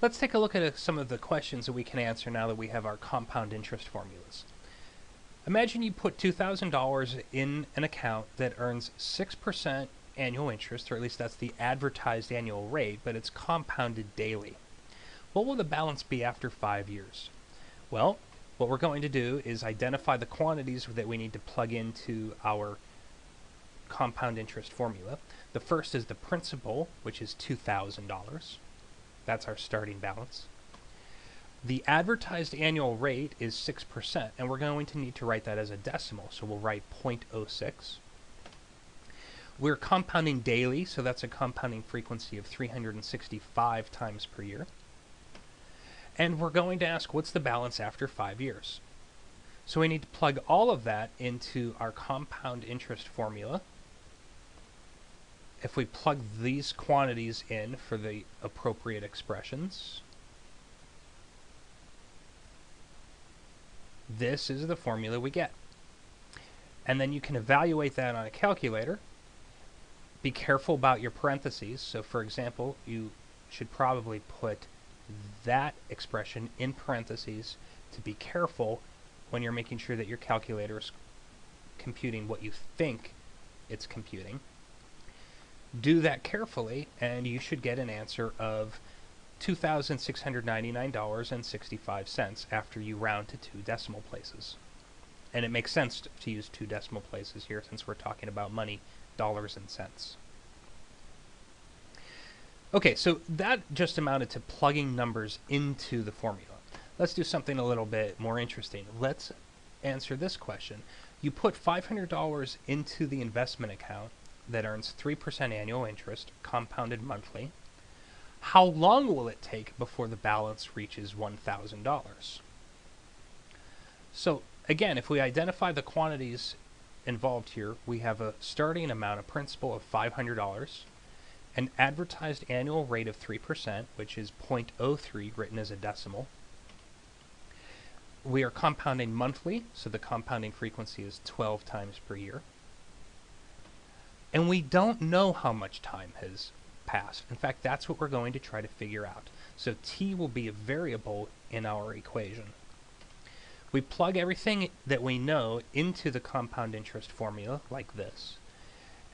Let's take a look at some of the questions that we can answer now that we have our compound interest formulas. Imagine you put $2,000 in an account that earns 6% annual interest, or at least that's the advertised annual rate, but it's compounded daily. What will the balance be after 5 years? Well, what we're going to do is identify the quantities that we need to plug into our compound interest formula. The first is the principal, which is $2,000. That's our starting balance. The advertised annual rate is 6%, and we're going to need to write that as a decimal, so we'll write 0.06. We're compounding daily, so that's a compounding frequency of 365 times per year. And we're going to ask, what's the balance after 5 years? So we need to plug all of that into our compound interest formula. If we plug these quantities in for the appropriate expressions, this is the formula we get. And then you can evaluate that on a calculator. Be careful about your parentheses. So for example, you should probably put that expression in parentheses to be careful when you're making sure that your calculator is computing what you think it's computing. Do that carefully, and you should get an answer of $2,699.65 after you round to 2 decimal places. And it makes sense to use 2 decimal places here since we're talking about money, dollars and cents. Okay, so that just amounted to plugging numbers into the formula. Let's do something a little bit more interesting. Let's answer this question. You put $500 into the investment account that earns 3% annual interest, compounded monthly. How long will it take before the balance reaches $1,000? So again, if we identify the quantities involved here, we have a starting amount of principal of $500, an advertised annual rate of 3%, which is 0.03 written as a decimal. We are compounding monthly, so the compounding frequency is 12 times per year. And we don't know how much time has passed. In fact, that's what we're going to try to figure out. So t will be a variable in our equation. We plug everything that we know into the compound interest formula, like this.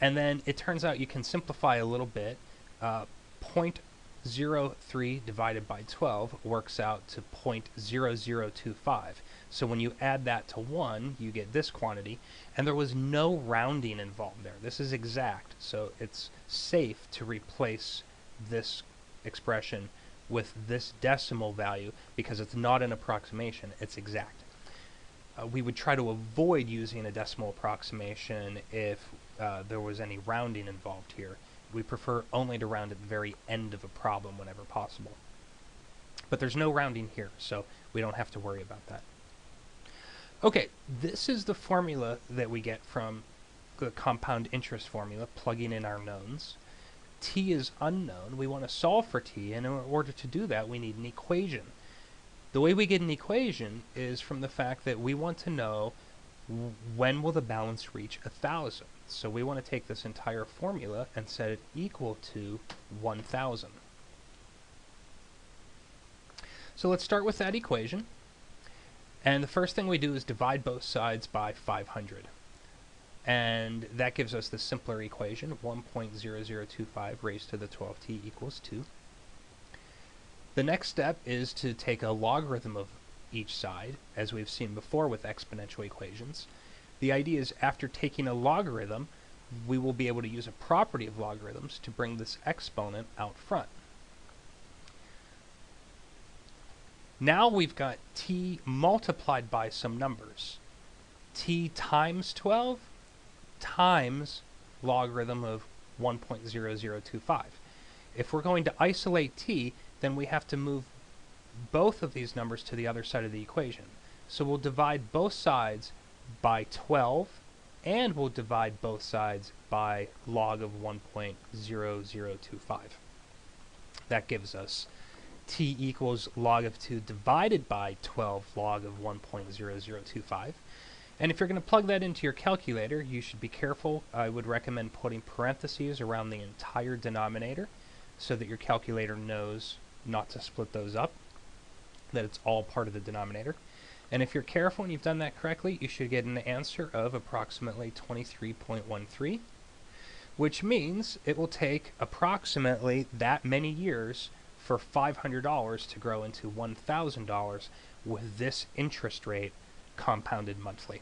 And then it turns out you can simplify a little bit. 0.03 divided by 12 works out to 0.0025. So when you add that to 1, you get this quantity, and there was no rounding involved there. This is exact, so it's safe to replace this expression with this decimal value because it's not an approximation, it's exact. We would try to avoid using a decimal approximation if there was any rounding involved here. We prefer only to round at the very end of a problem whenever possible. But there's no rounding here, so we don't have to worry about that. Okay, this is the formula that we get from the compound interest formula, plugging in our knowns. T is unknown. We want to solve for t, and in order to do that, we need an equation. The way we get an equation is from the fact that we want to know when will the balance reach 1,000. So we want to take this entire formula and set it equal to 1,000. So let's start with that equation. And the first thing we do is divide both sides by 500. And that gives us the simpler equation, 1.0025 raised to the 12t equals 2. The next step is to take a logarithm of each side, as we've seen before with exponential equations. The idea is after taking a logarithm, we will be able to use a property of logarithms to bring this exponent out front. Now we've got t multiplied by some numbers. T times 12 times logarithm of 1.0025. If we're going to isolate t, then we have to move both of these numbers to the other side of the equation. So we'll divide both sides by 12, and we'll divide both sides by log of 1.0025. That gives us t equals log of 2 divided by 12 log of 1.0025. And if you're going to plug that into your calculator, you should be careful. I would recommend putting parentheses around the entire denominator so that your calculator knows not to split those up, that it's all part of the denominator. And if you're careful and you've done that correctly, you should get an answer of approximately 23.13, which means it will take approximately that many years for $500 to grow into $1,000 with this interest rate compounded monthly.